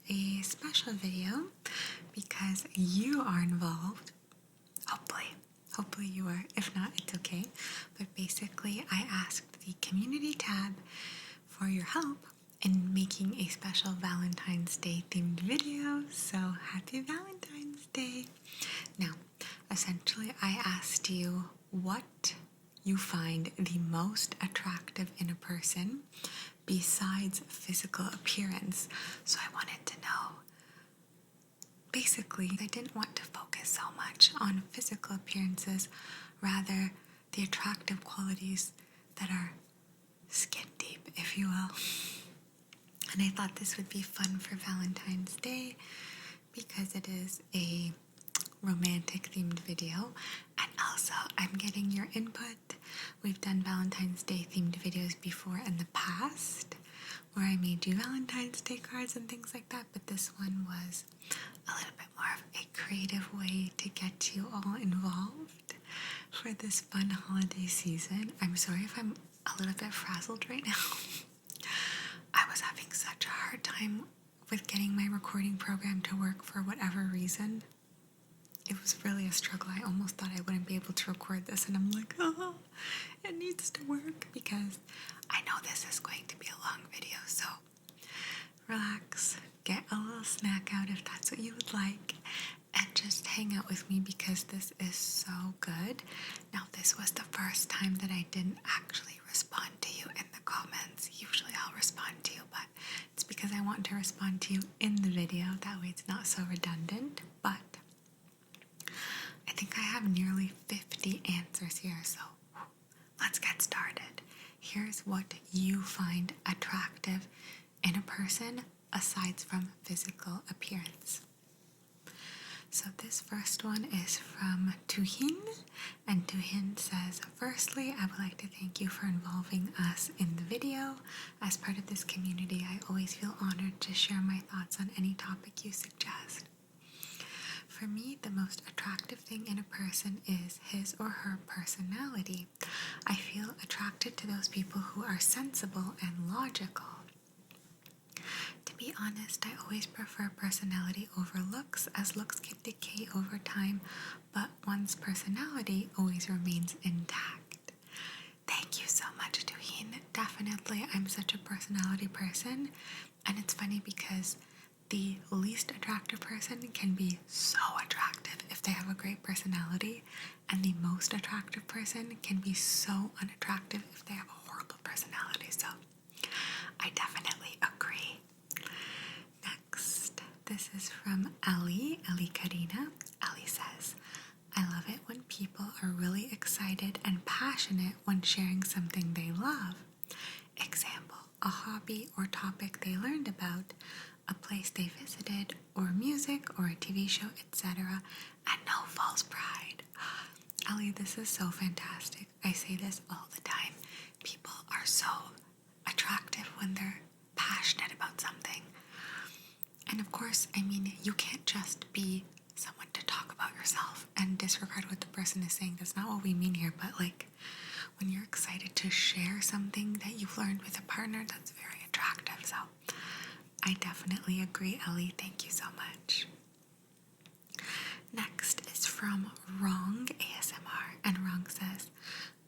a special video because you are involved. Hopefully you are. If not, it's okay. But basically, I asked the community tab for your help in making a special Valentine's Day themed video. So happy Valentine's Day. Now, essentially, I asked you what you find the most attractive in a person besides physical appearance. So I wanted to know. Basically, I didn't want to focus so much on physical appearances, rather the attractive qualities that are skin deep, if you will. And I thought this would be fun for Valentine's Day because it is a romantic themed video, and also I'm getting your input. We've done Valentine's Day themed videos before in the past where I made you Valentine's Day cards and things like that, but this one was a little bit more of a creative way to get you all involved for this fun holiday season. I'm sorry if I'm a little bit frazzled right now. I was having such a hard time with getting my recording program to work for whatever reason. It was really a struggle. I almost thought I wouldn't be able to record this, and I'm like, oh, it needs to work because I know this is going to be a long video, so relax, get a little snack out if that's what you would like, and just hang out with me because this is so good. Now, this was the first time that I didn't actually respond to you in the comments. Usually I'll respond to you, but it's because I want to respond to you in the video. That way it's not so redundant, but I think I have nearly 50 answers here, so let's get started. Here's what you find attractive in a person aside from physical appearance. So this first one is from Tuhin, and Tuhin says, firstly, I would like to thank you for involving us in the video. As part of this community, I always feel honored to share my thoughts on any topic you suggest. For me, the most attractive thing in a person is his or her personality. I feel attracted to those people who are sensible and logical. To be honest, I always prefer personality over looks, as looks can decay over time, but one's personality always remains intact. Thank you so much, Tuhin. Definitely, I'm such a personality person, and it's funny because the least attractive person can be so attractive if they have a great personality, and the most attractive person can be so unattractive if they have a horrible personality. So I definitely agree. Next, this is from Ali Karina. Ali says, I love it when people are really excited and passionate when sharing something they love. Example, a hobby or topic they learned about, a place they visited, or music or a TV show, etc., and no false pride. Ali, this is so fantastic. I say this all the time. People are so attractive when they're passionate about something. And of course, I mean, you can't just be someone to talk about yourself and disregard what the person is saying. That's not what we mean here, but like when you're excited to share something that you've learned with a partner, that's very attractive. So I definitely agree, Ellie. Thank you so much. Next is from Wrong ASMR, and Wrong says,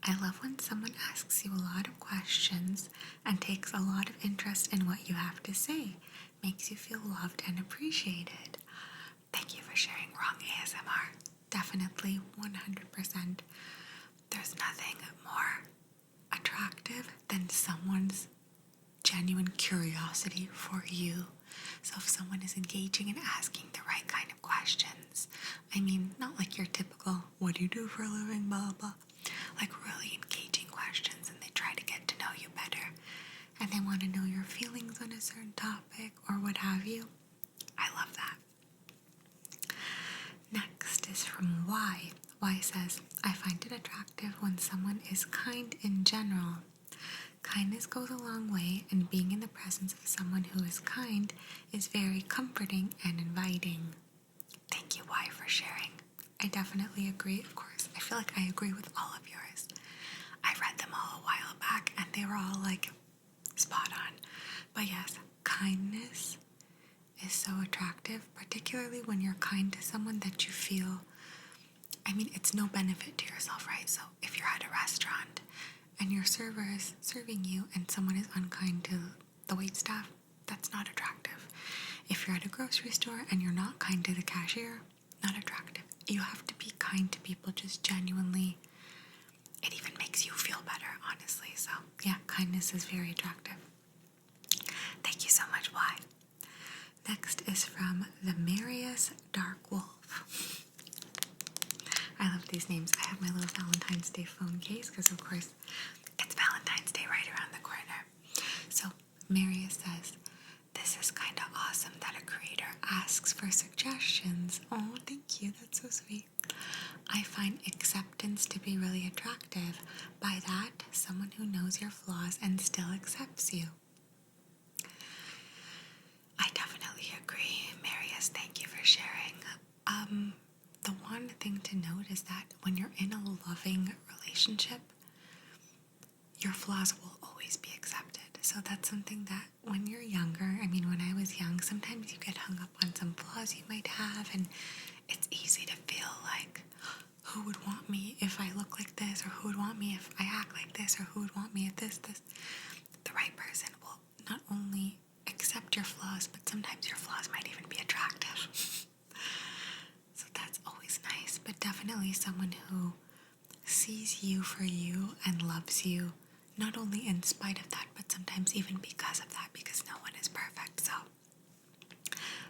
I love when someone asks you a lot of questions and takes a lot of interest in what you have to say. Makes you feel loved and appreciated. Thank you for sharing, Wrong ASMR. Definitely 100%. There's nothing more attractive than someone's genuine curiosity for you. So if someone is engaging and asking the right kind of questions, I mean, not like your typical, what do you do for a living, blah, blah, like really engaging questions, and they try to get to know you better, and they want to know your feelings on a certain topic or what have you. I love that. Next is from Y. Y says, I find it attractive when someone is kind in general. Kindness goes a long way, and being in the presence of someone who is kind is very comforting and inviting. Thank you, Y, for sharing. I definitely agree. Of course, I feel like I agree with all of yours. I read them all a while back, and they were all like spot on. But yes, kindness is so attractive, particularly when you're kind to someone that you feel, I mean, it's no benefit to yourself, right? So if you're at a restaurant and your server is serving you and someone is unkind to the wait staff, that's not attractive. If you're at a grocery store and you're not kind to the cashier, not attractive. You have to be kind to people just genuinely. It even makes you feel better, honestly. So yeah, kindness is very attractive. Thank you so much, Y. Next is from the Marius Dark Wolf. I love these names. I have my little Valentine's Day phone case because, of course, it's Valentine's Day right around the corner. So Marius says, this is kind of awesome that a creator asks for suggestions. Oh, thank you. That's so sweet. I find acceptance to be really attractive. By that, someone who knows your flaws and still accepts you. I definitely agree. Marius, thank you for sharing. The one thing to note is that when you're in a loving relationship, your flaws will always be accepted. So that's something that when you're younger, I mean, when I was young, sometimes you get hung up on some flaws you might have, and it's easy to feel like, who would want me if I look like this, or who would want me if I act like this, or who would want me if this. The right person will not only accept your flaws, but sometimes your flaws might even be attractive. So that's always nice, but definitely someone who sees you for you and loves you, not only in spite of that, but sometimes even because of that, because no one is perfect. So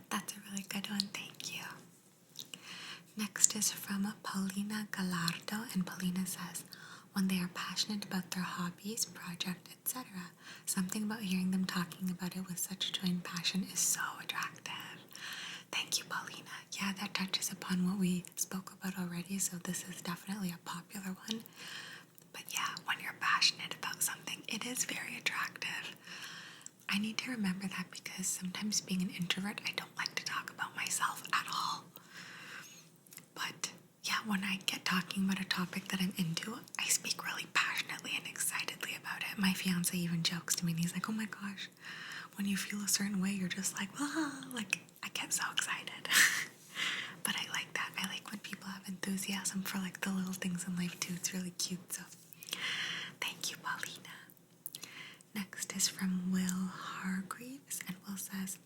that's a really good one. Thank you. Next is from Paulina Gallardo, and Paulina says, when they are passionate about their hobbies, project, etc., something about hearing them talking about it with such joy and passion is so attractive. Thank you, Paulina. Yeah, that touches upon what we spoke about already, so this is definitely a popular one. But yeah, when you're passionate about something, it is very attractive. I need to remember that because sometimes being an introvert, I don't like to talk about myself at all. But yeah, when I get talking about a topic that I'm into, I speak really passionately and excitedly about it. My fiance even jokes to me and he's like, oh my gosh, when you feel a certain way, you're just like, ah, like I get so excited. But I like that. I like when people have enthusiasm for like the little things in life too. It's really cute. So thank you, Paulina. Next is from Will Hargreaves, and Will says,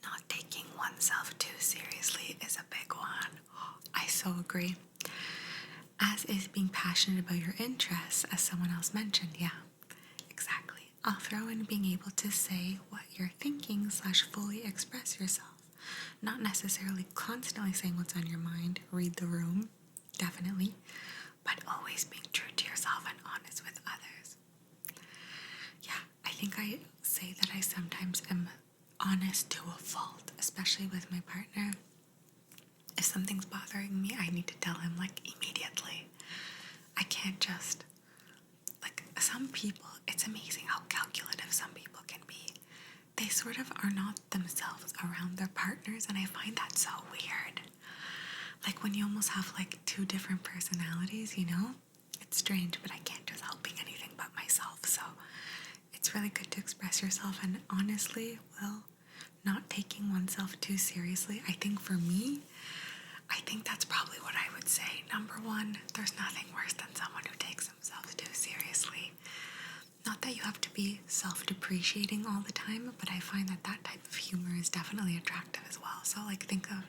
not taking oneself too seriously is a big one. I so agree. As is being passionate about your interests, as someone else mentioned. Yeah, exactly. I'll throw in being able to say what you're thinking / fully express yourself. Not necessarily constantly saying what's on your mind. Read the room, definitely. But always being true to yourself and honest with others. Yeah, I think I say that I sometimes am honest to a fault, especially with my partner. If something's bothering me, I need to tell him like immediately. I can't just, like, some people, it's amazing how calculative some people can be. They sort of are not themselves around their partners, and I find that so weird. Like when you almost have like two different personalities, you know? It's strange, but I can't just help being anything but myself. So it's really good to express yourself, and honestly, well, not taking oneself too seriously. I think for me, I think that's probably what I would say. Number one, there's nothing worse than someone who takes themselves too seriously. Not that you have to be self-depreciating all the time, but I find that that type of humor is definitely attractive as well. So like think of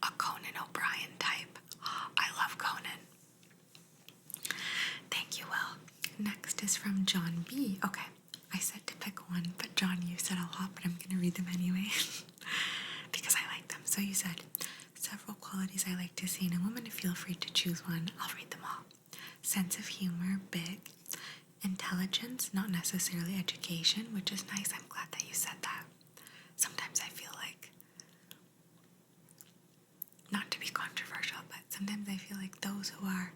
a Conan O'Brien type. I love Conan. Thank you, Will. Next is from John B. Okay, I said to pick one, but John, you said a lot, but I'm going to read them anyway because I like them. So you said, several qualities I like to see in a woman. Feel free to choose one. I'll read them all. Sense of humor, big. Intelligence, not necessarily education, which is nice. I'm glad that you said that. Sometimes I feel like, not to be controversial, but sometimes I feel like those who are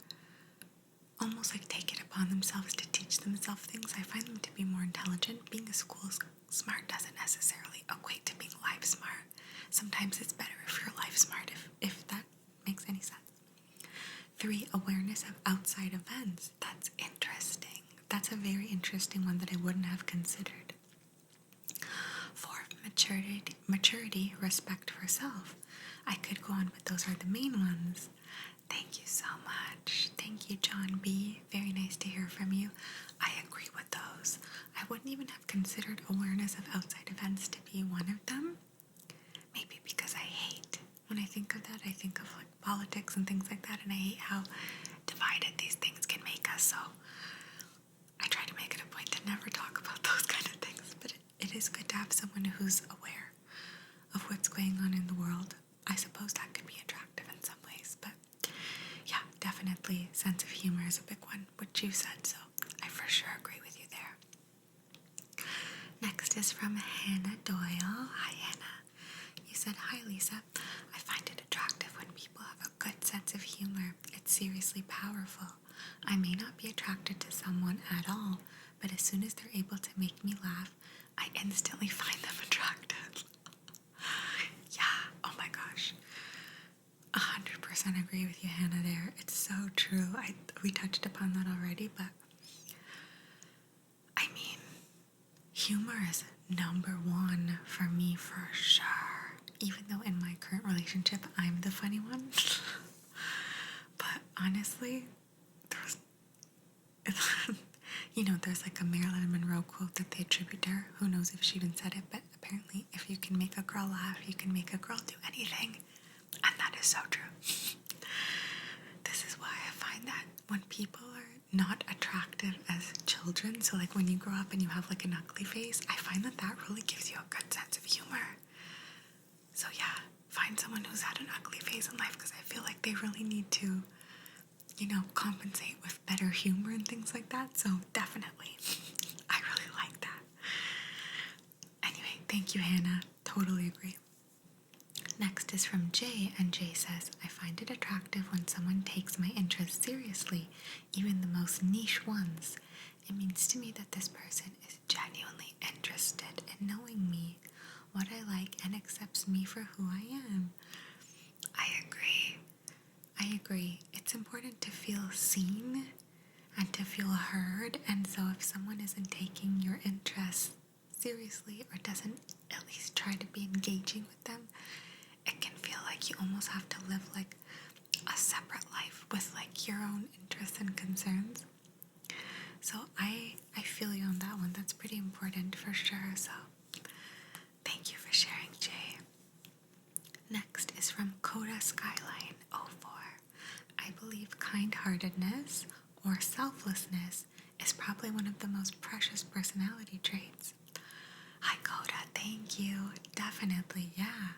almost like take it upon themselves to teach themselves things, I find them to be more intelligent. Being a school smart doesn't necessarily equate to being life smart. Sometimes it's better if you're life smart, if that makes any sense. 3, awareness of outside events. That's interesting. That's a very interesting one that I wouldn't have considered. 4, maturity, respect for self. I could go on, but those are the main ones. Thank you so much. Thank you, John B. Very nice to hear from you. I agree with those. I wouldn't even have considered awareness of outside events to be one of them. Maybe because I hate, when I think of that, I think of like politics and things like that, and I hate how divided these things can make us. So I try to make it a point to never talk about those kind of things, but it is good to have someone who's aware of what's going on in the world. I suppose that could be attractive in some ways, but yeah, definitely sense of humor is a big one, which you said, so I for sure agree with you there. Next is from Hannah Doyle. Hi, Hannah. You said, hi, Lisa. I find it attractive when people have a good sense of humor. It's seriously powerful. I may not be attracted to someone at all, but as soon as they're able to make me laugh, I instantly find them attractive. Yeah, oh my gosh. 100% agree with you, Hannah, there. It's so true. We touched upon that already, but I mean, humor is number one for me for sure. Even though in my current relationship, I'm the funny one. But honestly, there's like a Marilyn Monroe quote that they attribute to her. Who knows if she even said it, but apparently if you can make a girl laugh, you can make a girl do anything. And that is so true. This is why I find that when people are not attractive as children, so like when you grow up and you have like an ugly face, I find that really gives you a good sense of humor. So yeah, find someone who's had an ugly phase in life, because I feel like they really need to, compensate with better humor and things like that. So definitely, I really like that. Anyway, thank you, Hannah. Totally agree. Next is from Jay, and Jay says, I find it attractive when someone takes my interests seriously, even the most niche ones. It means to me that this person is genuinely interested in knowing me, what I like, and accepts me for who I am. I agree. It's important to feel seen and to feel heard, and so if someone isn't taking your interests seriously or doesn't at least try to be engaging with them, it can feel like you almost have to live like a separate life with like your own interests and concerns. So I feel you on that one. That's pretty important for sure. So thank you for sharing, Jay. Next is from Coda Skyline 04. I believe kind-heartedness or selflessness is probably one of the most precious personality traits. Hi, Coda. Thank you. Definitely. Yeah.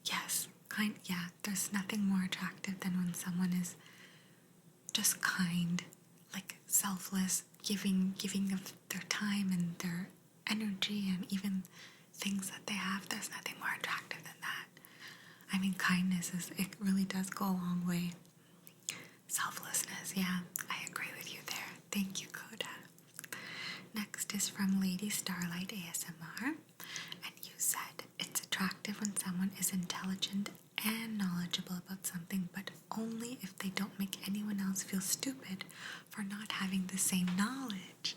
Yes. There's nothing more attractive than when someone is just kind, like selfless, giving of their time and their energy and even things that they have. There's nothing more attractive than that. I mean, kindness it really does go a long way. Selflessness, yeah, I agree with you there. Thank you, Coda. Next is from Lady Starlight ASMR, and you said it's attractive when someone is intelligent and knowledgeable about something, but only if they don't make anyone else feel stupid for not having the same knowledge.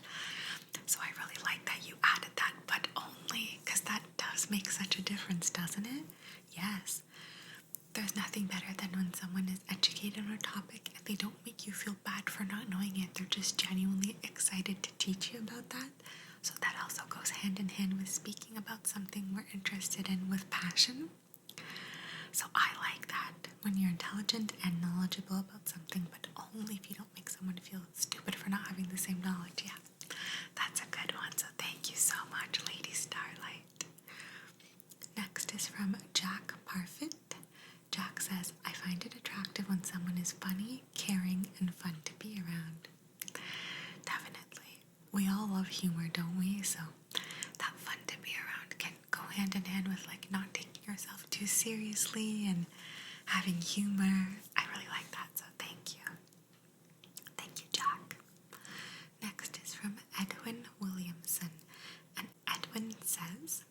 So I really like that you added that, but only, because that does make such a difference, doesn't it? Yes. There's nothing better than when someone is educated on a topic and they don't make you feel bad for not knowing it. They're just genuinely excited to teach you about that. So that also goes hand in hand with speaking about something we're interested in with passion. So I like that, when you're intelligent and knowledgeable about something, but only if you don't make someone feel stupid for not having the same knowledge. Yeah, that's a good one. So thank you so much, Lady Starlight. Next is from Jack Parfit. Jack says, I find it attractive when someone is funny, caring, and fun to be around. Definitely. We all love humor, don't we? So that fun to be around can go hand in hand with like not taking yourself too seriously and having humor. I really like that, so thank you. Thank you, Jack. Next is from Edwin Williamson, and Edwin says,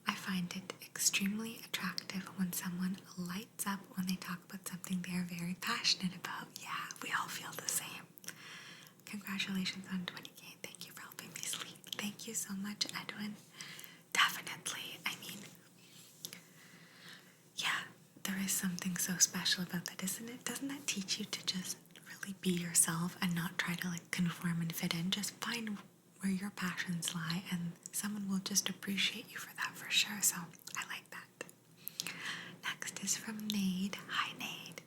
I find it extremely attractive when someone lights up when they talk about something they are very passionate about. Yeah, we all feel the same. Congratulations on 20K. Thank you for helping me sleep. Thank you so much, Edwin. Definitely. I mean, is something so special about that, isn't it? Doesn't that teach you to just really be yourself and not try to like conform and fit in? Just find where your passions lie, and someone will just appreciate you for that for sure. So I like that. Next is from Nade. Hi, Nade.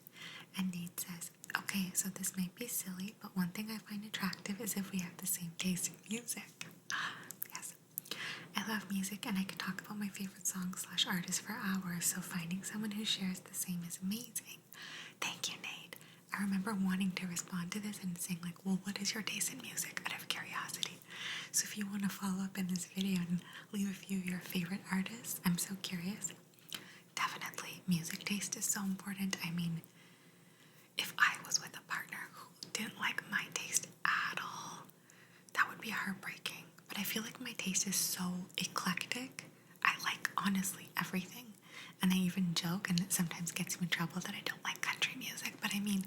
And Nade says, okay, so this might be silly, but one thing I find attractive is if we have the same taste in music. Yes. I love music and I could talk about my favorite songs / artists for hours, so finding someone who shares the same is amazing. Thank you, Nade. I remember wanting to respond to this and saying like, well, what is your taste in music out of curiosity? So if you want to follow up in this video and leave a few of your favorite artists, I'm so curious. Definitely, music taste is so important. I mean, if I was with a partner who didn't like my taste at all, that would be heartbreaking. But I feel like my taste is so eclectic. I like, honestly, everything. And I even joke, and it sometimes gets me in trouble, that I don't like country music. But I mean,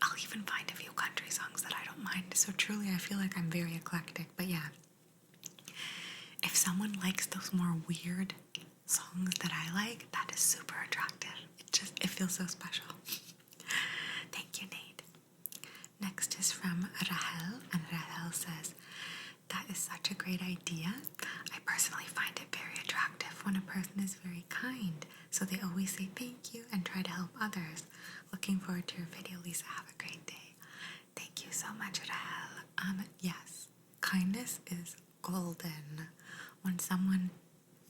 I'll even find a few country songs that I don't mind. So truly, I feel like I'm very eclectic. But yeah, if someone likes those more weird songs that I like, that is super attractive. It feels so special. Thank you, Nate. Next is from Rahel, and Rahel says, that is such a great idea. I personally find it very attractive when a person is very kind, so they always say thank you and try to help others. Looking forward to your video, Lisa. Have a great day. Thank you so much, Rahel. Yes, kindness is golden. When someone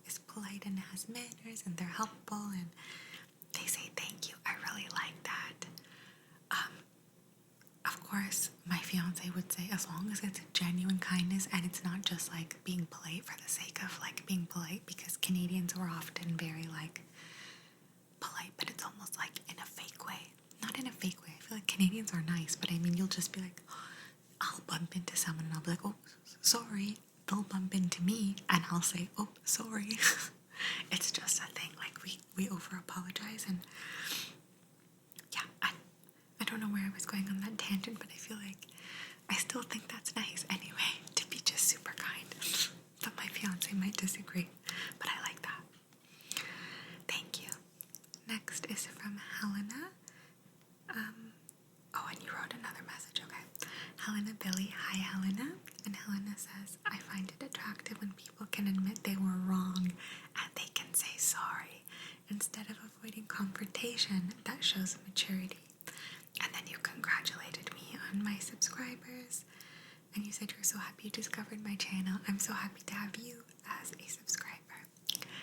is polite and has manners and they're helpful and they say thank you, I really like that. Of course, my fiance would say as long as it's genuine kindness and it's not just like being polite for the sake of like being polite, because Canadians are often very like polite, but it's almost like in a fake way. Not in a fake way. I feel like Canadians are nice, but I mean, you'll just be like, I'll bump into someone and I'll be like, oh, sorry. They'll bump into me and I'll say, oh, sorry. It's just a thing. Like we over apologize, and yeah, I don't know where I was going on that tangent, but I feel like I still think that's nice anyway, to be just super kind. But my fiance might disagree, but I like that. Thank you. Next is from Helena. Oh, and you wrote another message, okay. Helena Billy. Hi, Helena. And Helena says, I find it attractive when people can admit they were wrong and they can say sorry. Instead of avoiding confrontation, that shows maturity. And then you congratulated me on my subscribers. And you said you're so happy you discovered my channel. I'm so happy to have you as a subscriber.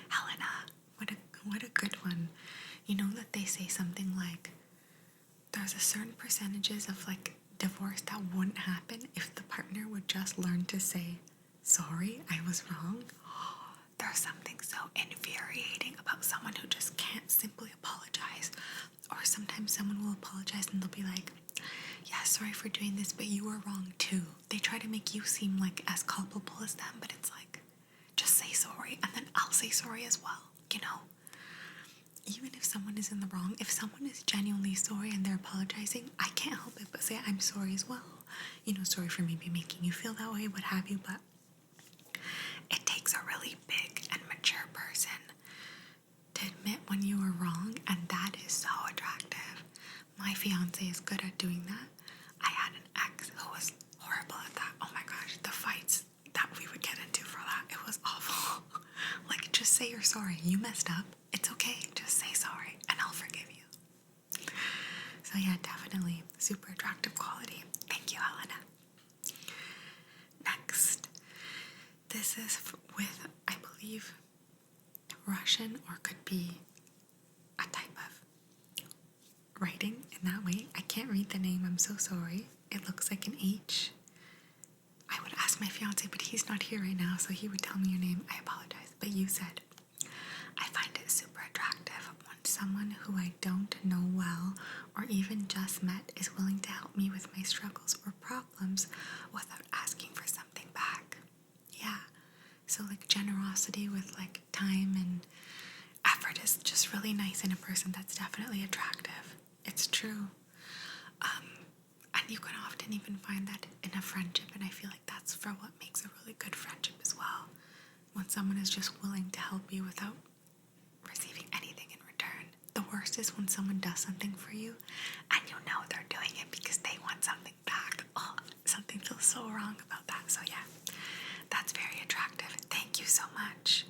Helena, what a good one. You know that they say something like, there's a certain percentages of like divorce that wouldn't happen if the partner would just learn to say, sorry, I was wrong. There's something so infuriating about someone who just can't simply apologize. Or sometimes someone will apologize and they'll be like, yeah, sorry for doing this, but you were wrong too. They try to make you seem like as culpable as them, but it's like, just say sorry and then I'll say sorry as well, you know? Even if someone is in the wrong, if someone is genuinely sorry and they're apologizing, I can't help it but say I'm sorry as well. You know, sorry for maybe making you feel that way, what have you, but it takes a really big and mature person to admit when you were wrong, and that is so attractive. My fiance is good at doing that. I had an ex who was horrible at that. Oh my gosh, the fights that we would get into for that, it was awful. Like, just say you're sorry. You messed up. It's okay. Just say sorry and I'll forgive you. So yeah, definitely super attractive quality. Thank you, Helena. Next, this is with, I believe, Russian, or could be a type of writing in that way. I can't read the name. I'm so sorry. It looks like an H. I would ask my fiance, but he's not here right now, so he would tell me your name. I apologize. But you said, I find it super attractive when someone who I don't know well or even just met is willing to help me with my struggles or problems without asking for something back. Yeah. So like generosity with like time and effort is just really nice in a person. That's definitely attractive. It's true. And you can often even find that in a friendship, and I feel like that's for what makes a really good friendship as well. When someone is just willing to help you without receiving anything in return. The worst worst is when someone does something for you and you know they're doing it because they want something back. Oh, something feels so wrong about that. So yeah, that's very attractive. Thank you so much.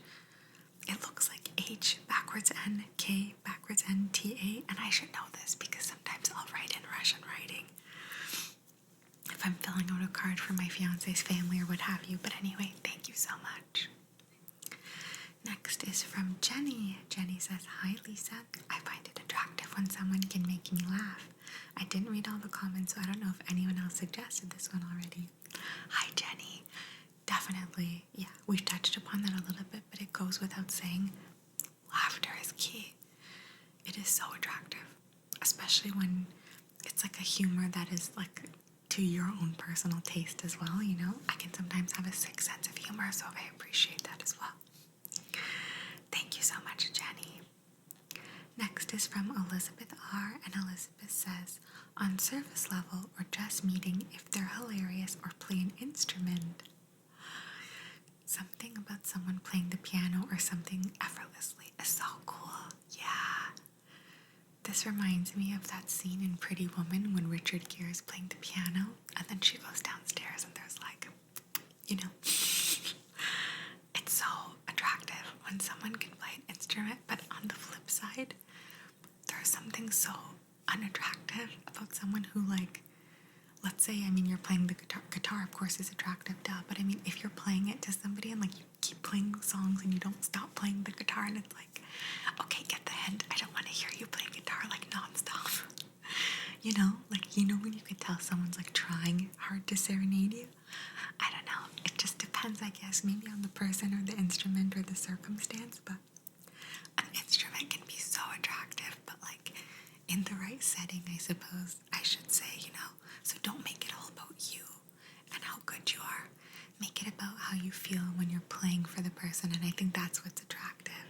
It looks like H backwards N, K backwards N, T, A, and I should know this because sometimes I'll write in Russian writing if I'm filling out a card for my fiance's family or what have you. But anyway, thank you so much. Next is from Jenny. Jenny says, "Hi Lisa, I find it attractive when someone can make me laugh. I didn't read all the comments, so I don't know if anyone else suggested this one already." Hi Jenny. Definitely, yeah, we've touched upon that a little bit, but it goes without saying, laughter is key. It is so attractive, especially when it's like a humor that is like to your own personal taste as well, you know? I can sometimes have a sick sense of humor, so I appreciate that as well. Thank you so much, Jenny. Next is from Elizabeth R. And Elizabeth says, "On surface level or just meeting if they're hilarious or play an instrument." Something about someone playing the piano or something effortlessly is so cool. Yeah. This reminds me of that scene in Pretty Woman when Richard Gere is playing the piano and then she goes downstairs and there's like, you know, it's so attractive when someone can play an instrument, but on the flip side, there's something so unattractive about someone who, like, let's say, I mean, you're playing the guitar of course is attractive, duh, but I mean, if you're playing it to somebody and like you keep playing songs and you don't stop playing the guitar and it's like, okay, get the hint, I don't want to hear you play guitar like nonstop. You know, like, you know when you can tell someone's like trying hard to serenade you? I don't know, it just depends, I guess, maybe on the person or the instrument or the circumstance, but an instrument can be so attractive, but like in the right setting, I suppose I should say, you know. So don't make it all about you and how good you are. Make it about how you feel when you're playing for the person, and I think that's what's attractive.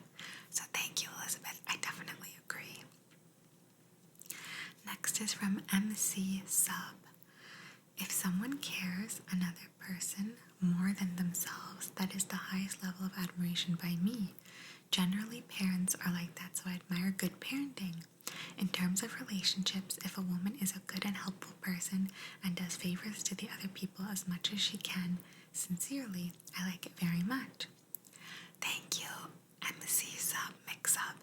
So thank you, Elizabeth. I definitely agree. Next is from MC Sub. "If someone cares another person more than themselves, that is the highest level of admiration by me. Generally, parents are like that, so I admire good parenting. In terms of relationships, if a woman is a good and helpful person and does favors to the other people as much as she can, sincerely, I like it very much." Thank you, MC Sub Mix Up.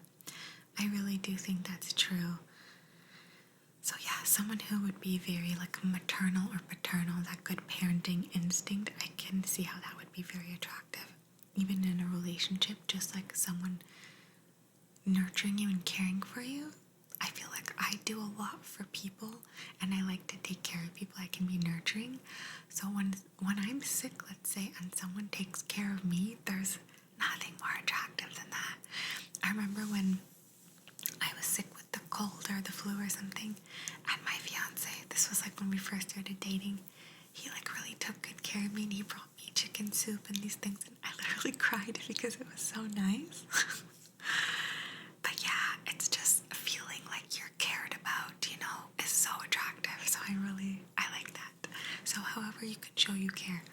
I really do think that's true. So yeah, someone who would be very like maternal or paternal, that good parenting instinct, I can see how that would be very attractive. Even in a relationship, just like someone nurturing you and caring for you. I feel like I do a lot for people and I like to take care of people. I can be nurturing. So when I'm sick, let's say, and someone takes care of me, there's nothing more attractive than that. I remember when I was sick with the cold or the flu or something, and my fiance, this was like when we first started dating, he like really took good care of me and he brought me chicken soup and these things, and I literally cried because it was so nice. But yeah, it's just a feeling like you're cared about, you know, is so attractive. So I like that. So however you can show you care,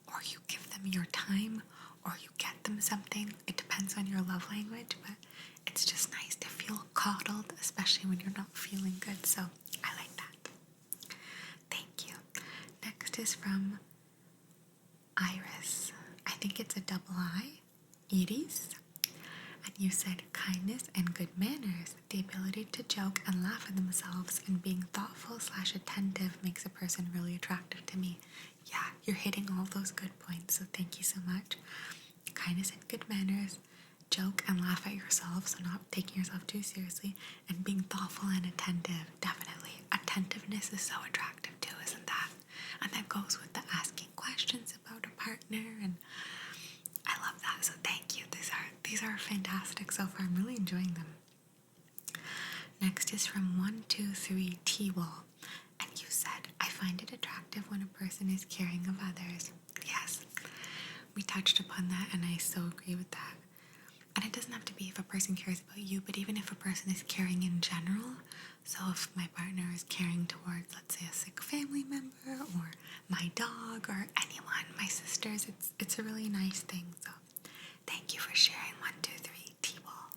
or you give them your time, or you get them something, it depends on your love language, but it's just nice to feel coddled, especially when you're not feeling good. So I like that. Thank you. Next is from Iris. I think it's a double I. Iris. And you said kindness and good manners. The ability to joke and laugh at themselves and being thoughtful/attentive makes a person really attractive to me. Yeah, you're hitting all those good points, so thank you so much. Kindness and good manners, joke and laugh at yourself, so not taking yourself too seriously, and being thoughtful and attentive, definitely. Attentiveness is so attractive too, isn't that? And that goes with the asking questions about a partner, and I love that, so thank you. These are fantastic so far. I'm really enjoying them. Next is from 123 T-Wall, and you said, I find it attractive when a person is caring of others. Yes, we touched upon that, and I so agree with that. And it doesn't have to be if a person cares about you, but even if a person is caring in general. So if my partner is caring towards, let's say, a sick family member or my dog or anyone, my sisters, it's a really nice thing. So thank you for sharing 123 T-Ball.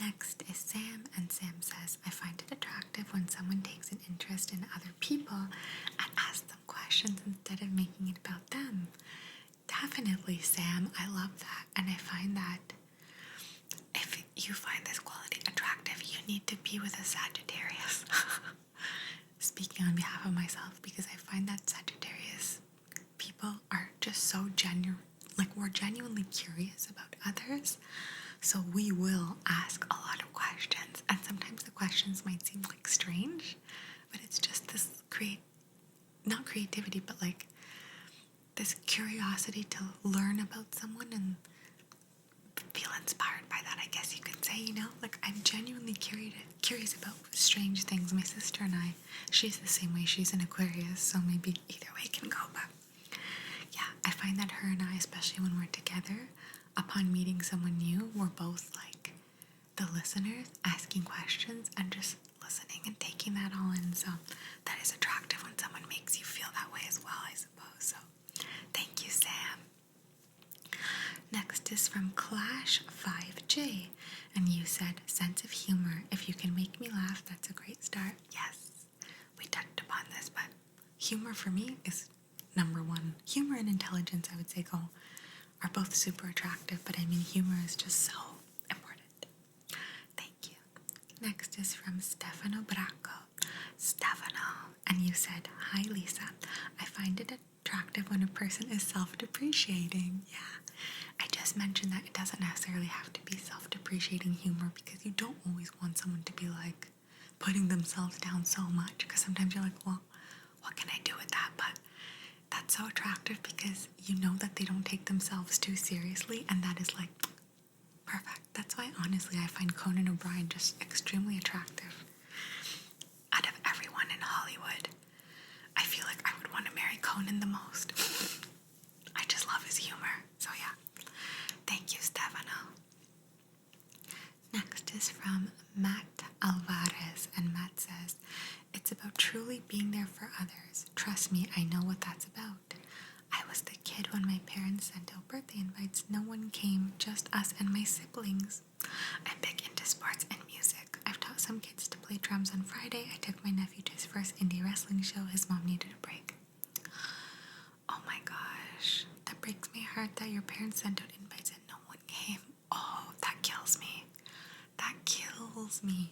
Next is Sam, and Sam says, I find it attractive when someone takes an interest in other people and asks them questions instead of making it about them. Definitely, Sam. I love that. And I find that if you find this quality attractive, you need to be with a Sagittarius. Speaking on behalf of myself, because I find that Sagittarius people are just so genuine, like we're genuinely curious about others. So we will ask a lot of questions, and sometimes the questions might seem like strange, but it's just this not creativity, but like this curiosity to learn about someone and feel inspired by that, I guess you could say, like I'm genuinely curious about strange things. My sister and I, she's the same way, she's an Aquarius, so maybe either way can go, but yeah, I find that her and I, especially when we're together, upon meeting someone new, we're both like the listeners, asking questions and just listening and taking that all in. So that is attractive when someone makes you feel that way as well, I suppose. So thank you, Sam. Next is from Clash5J, and you said, sense of humor. If you can make me laugh, that's a great start. Yes, we touched upon this, but humor for me is number one. Humor and intelligence, I would say, are both super attractive, but I mean, humor is just so important. Thank you. Next is from Stefano Bracco. Stefano, and you said, hi Lisa, I find it attractive when a person is self-depreciating. Yeah, I just mentioned that it doesn't necessarily have to be self-depreciating humor, because you don't always want someone to be like putting themselves down so much, because sometimes you're like, well, what can I do with that? But that's so attractive because you know that they don't take themselves too seriously, and that is like perfect. That's why honestly I find Conan O'Brien just extremely attractive. Out of everyone in Hollywood, I feel like I would want to marry Conan the most. I just love his humor. So yeah, thank you, Stefano. Next is from Matt Alvarez, and Matt says, it's about truly being there for others. Trust me, I know what that's about. I was the kid when my parents sent out birthday invites. No one came, just us and my siblings. I'm big into sports and music. I've taught some kids to play drums on Friday. I took my nephew to his first indie wrestling show. His mom needed a break. Oh my gosh, that breaks my heart that your parents sent out invites and no one came. Oh, that kills me. That kills me.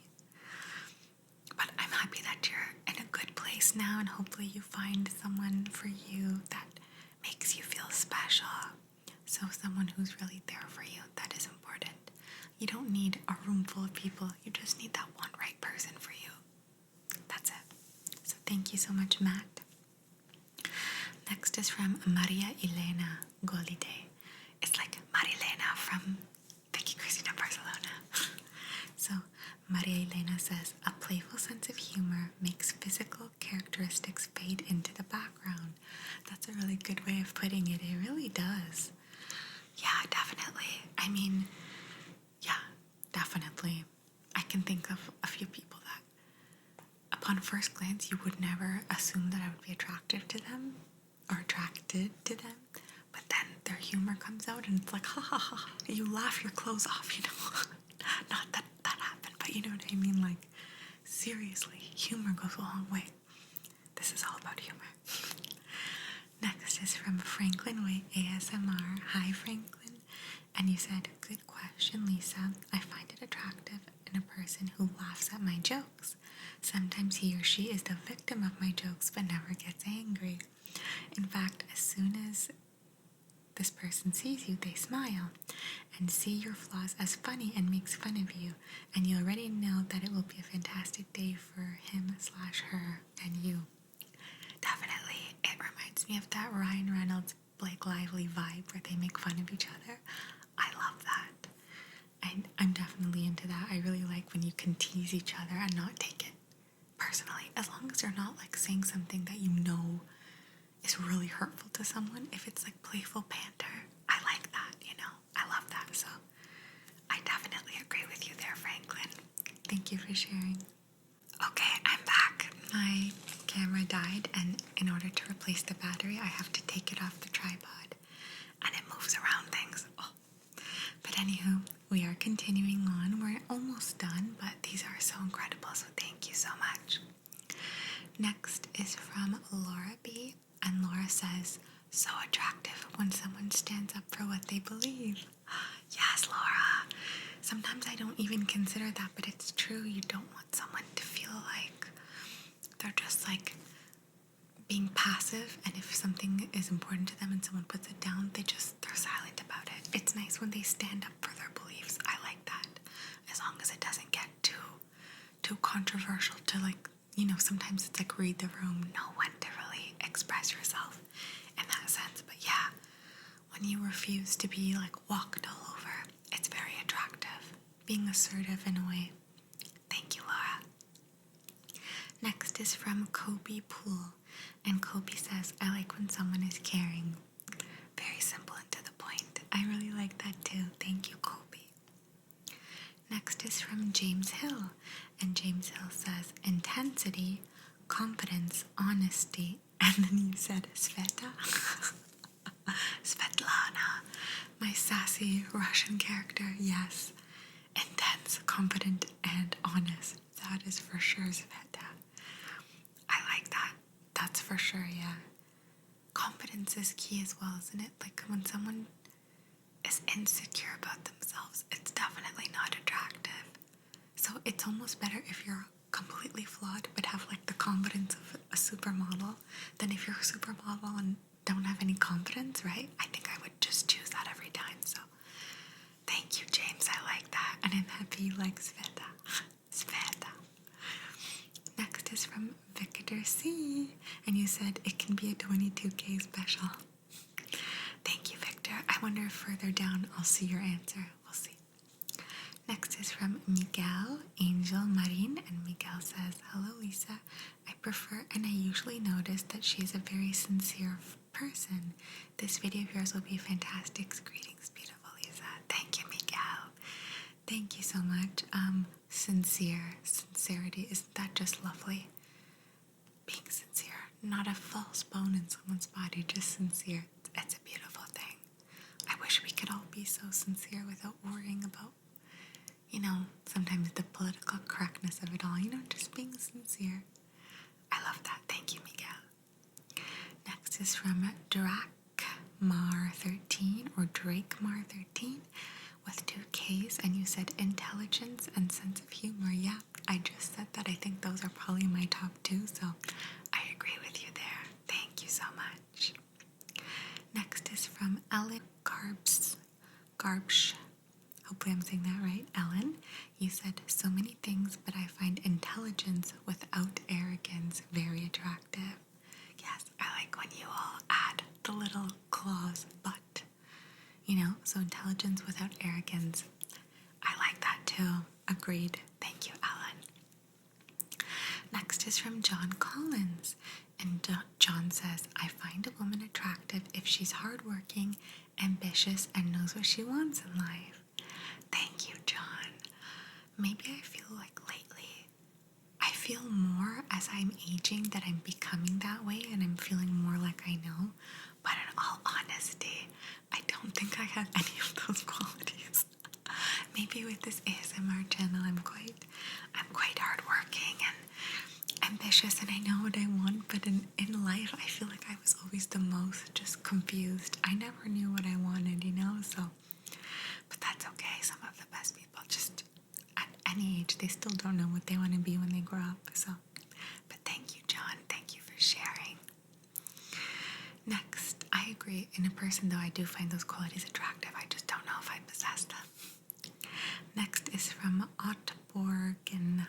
But I'm happy that you're in a good place now, and hopefully you find someone for you that makes you feel special. So someone who's really there for you, that is important. You don't need a room full of people. You just need that one right person for you. That's it. So thank you so much, Matt. Next is from Maria Elena Golide. It's like Marilena from Vicky Cristina Barcelona. So Maria Elena says, a playful sense of humor makes physical characteristics fade into the background. That's a really good way of putting it. It really does. Yeah, definitely. I mean, yeah, definitely. I can think of a few people that, upon first glance, you would never assume that I would be attracted to them or attracted to them. But then their humor comes out and it's like, ha ha ha. You laugh your clothes off, Not that that happened, but you know what I mean? Like, seriously, humor goes a long way. This is all about humor. Next is from Franklin Way ASMR. Hi, Franklin. And you said, good question, Lisa. I find it attractive in a person who laughs at my jokes. Sometimes he or she is the victim of my jokes but never gets angry. In fact, as soon as this person sees you, they smile and see your flaws as funny and makes fun of you, and you already know that it will be a fantastic day for him/her and you. Definitely, it reminds me of that Ryan Reynolds, Blake Lively vibe where they make fun of each other. I love that. I'm definitely into that. I really like when you can tease each other and not take it personally, as long as you're not like saying something that you know is really hurtful to someone. If it's like playful banter, I like that, I love that. So I definitely agree with you there, Franklin. Thank you for sharing. Okay, I'm back. My camera died, and in order to replace the battery, I have to take it off the tripod, and it moves around things. Oh. But anywho, we are continuing on. We're almost done, but these are so incredible, so thank you so much. Next is from Laura B. And Laura says, so attractive when someone stands up for what they believe. Yes, Laura. Sometimes I don't even consider that, but it's true. You don't want someone to feel like they're just like being passive, and if something is important to them and someone puts it down, they're silent about it. It's nice when they stand up for their beliefs. I like that. As long as it doesn't get too controversial to sometimes it's like read the room, know when to really express yourself in that sense. But yeah, when you refuse to be like walked all over, it's very attractive. Being assertive in a way. Thank you, Laura. Next is from Kobe Poole. And Kobe says, I like when someone is caring. Very simple and to the point. I really like that too. Thank you, Kobe. Next is from James Hill. And James Hill says, intensity, confidence, honesty. And then you said, Sveta. Svetlana. My sassy Russian character. Yes. Intense, confident, and honest. That is for sure Sveta. I like that. That's for sure, yeah. Confidence is key as well, isn't it? Like when someone is insecure about themselves, it's definitely not attractive. So it's almost better if you're completely flawed but have like the confidence of a supermodel than if you're a supermodel and don't have any confidence, right? I think I would just choose that every time. So thank you, James. I like that. And I'm happy you like Sveta. Sveta. Next is from Victor C. And you said it can be a 22K special. Thank you, Victor. I wonder if further down I'll see your answer. We'll see. Next is from Miguel Angel Marin. And Miguel says, hello, Lisa. I prefer and I usually notice that she's a very sincere person. This video of yours will be fantastic. Greetings, beautiful Lisa. Thank you, Miguel. Thank you so much. Sincerity, isn't that just lovely? Being sincere, not a false bone in someone's body, just sincere. It's a beautiful thing. I wish we could all be so sincere without worrying about, sometimes the political correctness of it all, just being sincere. I love that. Thank you, Miguel. Next is from Drakmar13 or Drakemar13 with 2 Ks, and you said intelligence and sense of humor. Yeah, I just said that. I think those are probably my top 2, so I agree with you there. Thank you so much. Next is from Ellen Garbsch. Hopefully I'm saying that right. Ellen, you said so many things, but I find intelligence without arrogance very attractive. Yes, I like when you all add the little clause, but. So intelligence without arrogance. I like that too. Agreed. Thank you, Ellen. Next is from John Collins. And John says, I find a woman attractive if she's hardworking, ambitious, and knows what she wants in life. Thank you, John. Maybe I feel like lately, I feel more as I'm aging that I'm becoming that way and I'm feeling more like I know. But in all honesty, I don't think I have any of those qualities. Maybe with this ASMR channel, I'm quite hardworking and ambitious, and I know what I want. But in life, I feel like I was always the most just confused. I never knew what I wanted, So, but that's okay. Some of the best people just at any age, they still don't know what they want to be when they grow up. So, but thank you, John. Thank you for sharing. Next, I agree. In a person, though, I do find those qualities attractive. I just don't know if I possess them. Next is from Ottborgen.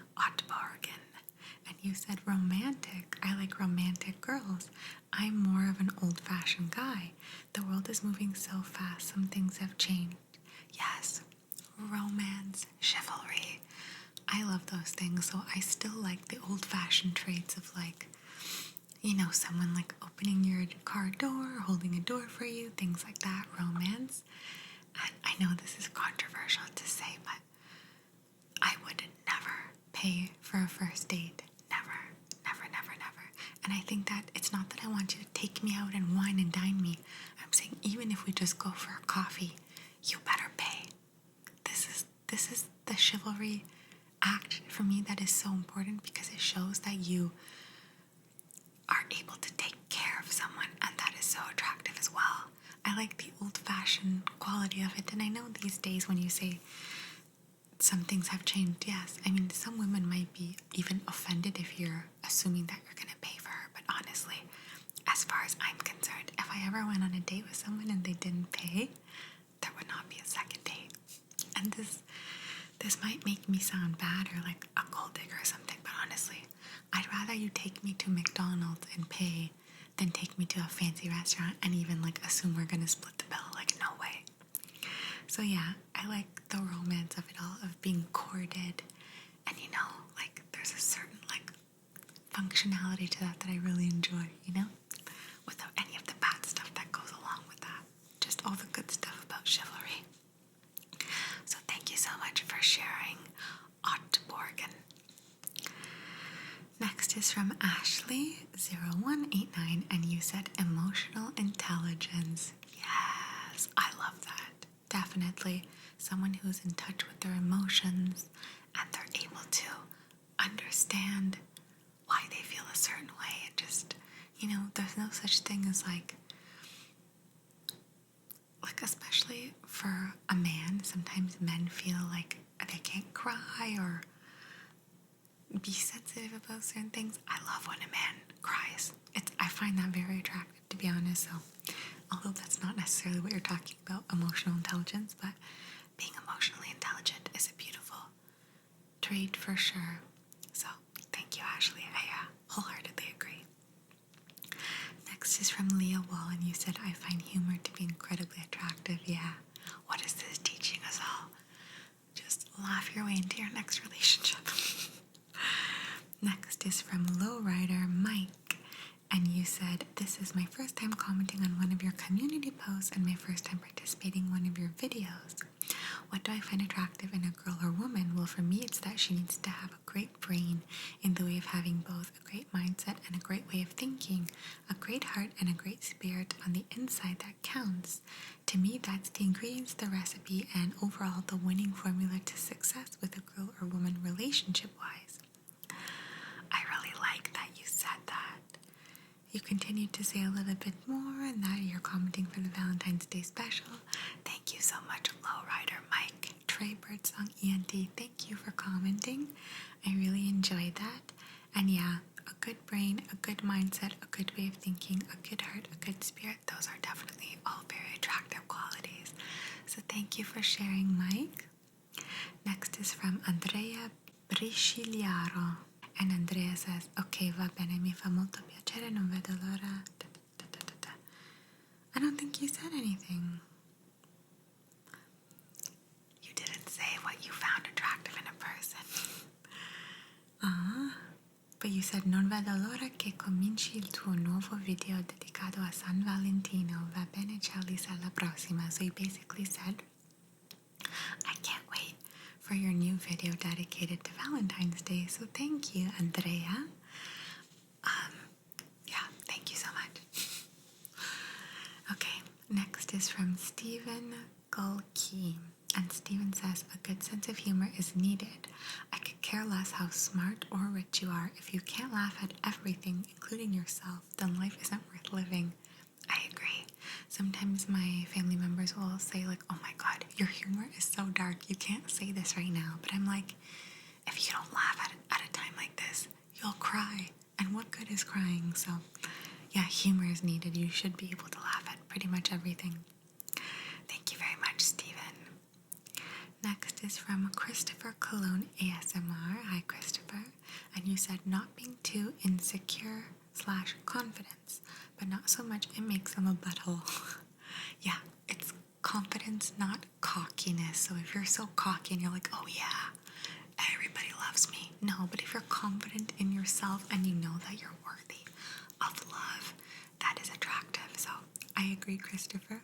And you said romantic. I like romantic girls. I'm more of an old-fashioned guy. The world is moving so fast. Some things have changed. Yes, romance, chivalry. I love those things. So I still like the old-fashioned traits of someone like opening your car door, holding a door for you, things like that, romance. And I know this is controversial to say, but I would never pay for a first date. Never, never, never, never. And I think that it's not that I want you to take me out and wine and dine me. I'm saying even if we just go for a coffee, you better pay. This is this is the chivalry act for me that is so important, because it shows that you are able to take care of someone, and that is so attractive as well. I like the old-fashioned quality of it, and I know these days when you say some things have changed, yes. I mean, some women might be even offended if you're assuming that you're gonna pay for her, but honestly, as far as I'm concerned, if I ever went on a date with someone and they didn't pay, there would not be a second date. And this might make me sound bad or like a gold digger or something, but honestly, I'd rather you take me to McDonald's and pay than take me to a fancy restaurant and even like assume we're gonna split the bill. Like, no way. So yeah, I like the romance of it all, of being courted, and you know, like there's a certain like functionality to that I really enjoy, you know, without any of the bad stuff that goes along with that. Just all the good stuff about chivalry. So thank you so much for sharing, Otborgen. Next is from Ashley0189, and you said emotional intelligence. Yes, I love that. Definitely someone who's in touch with their emotions and they're able to understand why they feel a certain way, and just, you know, there's no such thing as like especially for a man, sometimes men feel like they can't cry or be sensitive about certain things. I love when a man cries. I find that very attractive, to be honest. So, although that's not necessarily what you're talking about, emotional intelligence, but being emotionally intelligent is a beautiful trait for sure. So, thank you, Ashley. I wholeheartedly agree. Next is from Leah Wall, and you said, I find humor to be incredibly attractive. Yeah. What is this teaching us all? Just laugh your way into your next relationship. Next is from Lowrider Mike, and you said, this is my first time commenting on one of your community posts and my first time participating in one of your videos. What do I find attractive in a girl or woman? Well, for me, it's that she needs to have a great brain, in the way of having both a great mindset and a great way of thinking, a great heart and a great spirit on the inside that counts. To me, that's the ingredients, the recipe, and overall the winning formula to success with a girl or woman relationship-wise. I really like that you said that. You continued to say a little bit more, and that you're commenting for the Valentine's Day special. Thank you so much, Lowrider Mike. Trey Birdsong ENT, thank you for commenting. I really enjoyed that. And yeah, a good brain, a good mindset, a good way of thinking, a good heart, a good spirit, those are definitely all very attractive qualities. So thank you for sharing, Mike. Next is from Andrea Briscigliaro. And Andrea says, ok, va bene, mi fa molto piacere, non vedo l'ora. I don't think you said anything. You didn't say what you found attractive in a person. But you said, non vedo l'ora che cominci il tuo nuovo video dedicato a San Valentino. Va bene, ciao Lisa, alla prossima. So you basically said, I can't wait for your new video dedicated to Valentine's Day. So thank you, Andrea. Yeah, thank you so much. Okay, next is from Stephen Gulkey. And Stephen says, a good sense of humor is needed. I could care less how smart or rich you are. If you can't laugh at everything, including yourself, then life isn't worth living. I agree. Sometimes my family members will say like, oh my God, your humor is so dark. You can't say this right now. But I'm like, if you don't laugh at a time like this, you'll cry. And what good is crying? So yeah, humor is needed. You should be able to laugh at pretty much everything. Thank you very much, Stephen. Next is from Christopher Cologne ASMR. Hi, Christopher. And you said not being too insecure / confidence, but not so much it makes them a butthole. Yeah, it's confidence, not cockiness. So if you're so cocky and you're like, oh yeah, everybody loves me. No, but if you're confident in yourself and you know that you're worthy of love, that is attractive. So I agree, Christopher.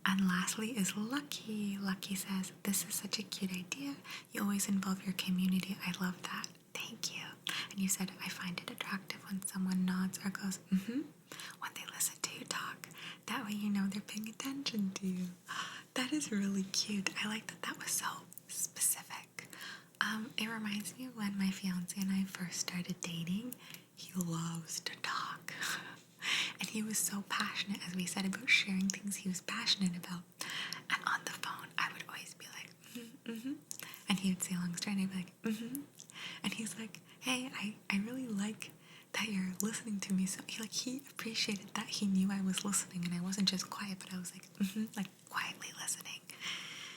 And lastly is Lucky. Lucky says, this is such a cute idea. You always involve your community. I love that. Thank you. And you said, I find it attractive when someone nods or goes, when they listen to you talk. That way you know they're paying attention to you. That is really cute. I like that. That was so reminds me of when my fiance and I first started dating. He loves to talk. And he was so passionate, as we said, about sharing things he was passionate about. And on the phone, I would always be like, mm-hmm. And he would say a long story, and I'd be like, mm-hmm. And he's like, hey, I really like that you're listening to me. So he appreciated that he knew I was listening, and I wasn't just quiet, but I was like, mm-hmm, like quietly listening.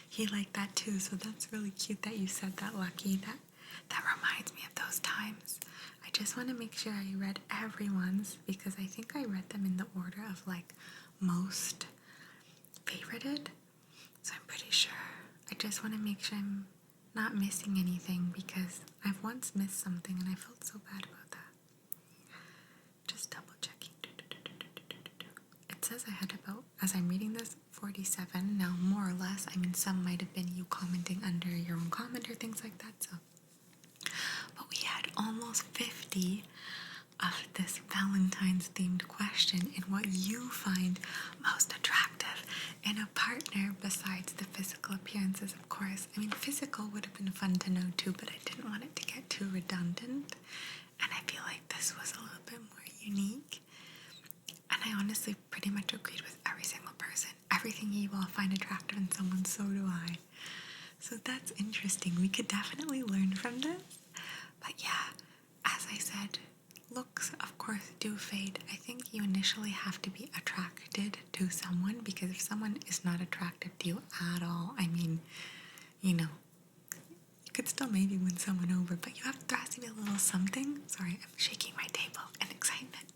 He liked that too, so that's really cute that you said that, Lucky. That reminds me of those times. I just want to make sure I read everyone's, because I think I read them in the order of like most favorited. So I'm pretty sure. I just want to make sure I'm not missing anything, because I've once missed something and I felt so bad about that. Just double checking. It says I had about, as I'm reading this, 47. Now, more or less, I mean, some might have been you commenting under your own comment or things like that. So, but we had almost 50 of this Valentine's themed question in what you find most attractive in a partner besides the physical appearances, of course. I mean, physical would have been fun to know too, but I didn't want it to get too redundant. And I feel like this was a little bit more unique. And I honestly pretty much agreed with every single person. Everything you all find attractive in someone, so do I. So that's interesting. We could definitely learn from this. But yeah, as I said, looks, of course, do fade. I think you initially have to be attracted to someone, because if someone is not attracted to you at all, I mean, you could still maybe win someone over, but there has to be a little something. Sorry, I'm shaking my table in excitement.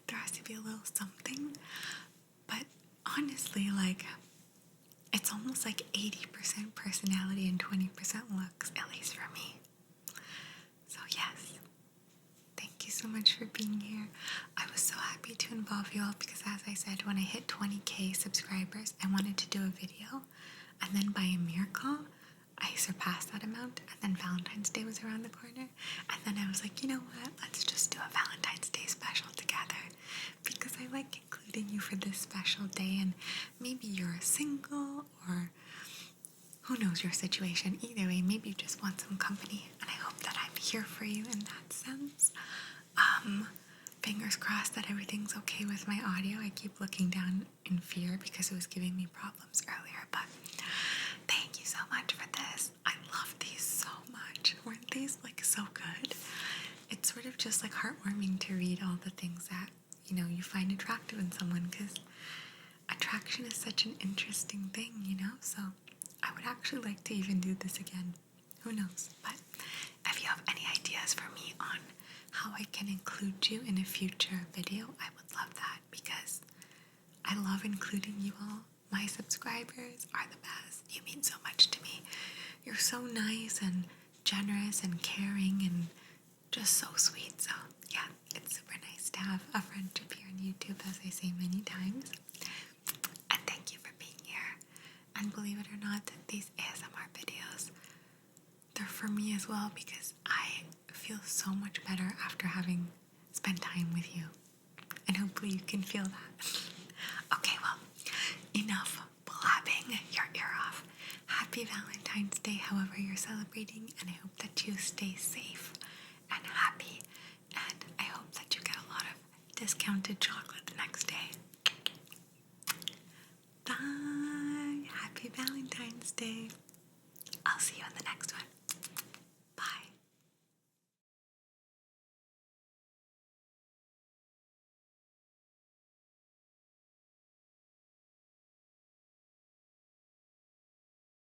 There has to be a little something. But honestly, it's almost like 80% personality and 20% looks, at least for me. So yes, thank you so much for being here. I was so happy to involve you all, because as I said, when I hit 20k subscribers, I wanted to do a video, and then by a miracle, I surpassed that amount, and then Valentine's Day was around the corner, and then I was like, you know what, let's just do a Valentine's Day special together, because I like including you for this special day, and maybe you're single, or who knows your situation. Either way, maybe you just want some company, and I hope that I'm here for you in that sense. Fingers crossed that everything's okay with my audio. I keep looking down in fear because it was giving me problems earlier, but thank you so much for this. I love these so much. Weren't these so good? It's sort of just heartwarming to read all the things that, you find attractive in someone, because attraction is such an interesting thing, so I would actually like to even do this again. Who knows? But if you have any ideas for me on how I can include you in a future video, I would love that, because I love including you all. My subscribers are the best. You mean so much to me. You're so nice and generous and caring and just so sweet. So yeah, it's super nice to have a friendship here on YouTube, as I say many times. And thank you for being here. And believe it or not, these ASMR videos, they're for me as well, because I feel so much better after having spent time with you. And hopefully you can feel that. Okay, well, enough blabbing your ear off. Happy Valentine's Day, however you're celebrating, and I hope that you stay safe and happy, and I hope that you get a lot of discounted chocolate the next day. Bye! Happy Valentine's Day!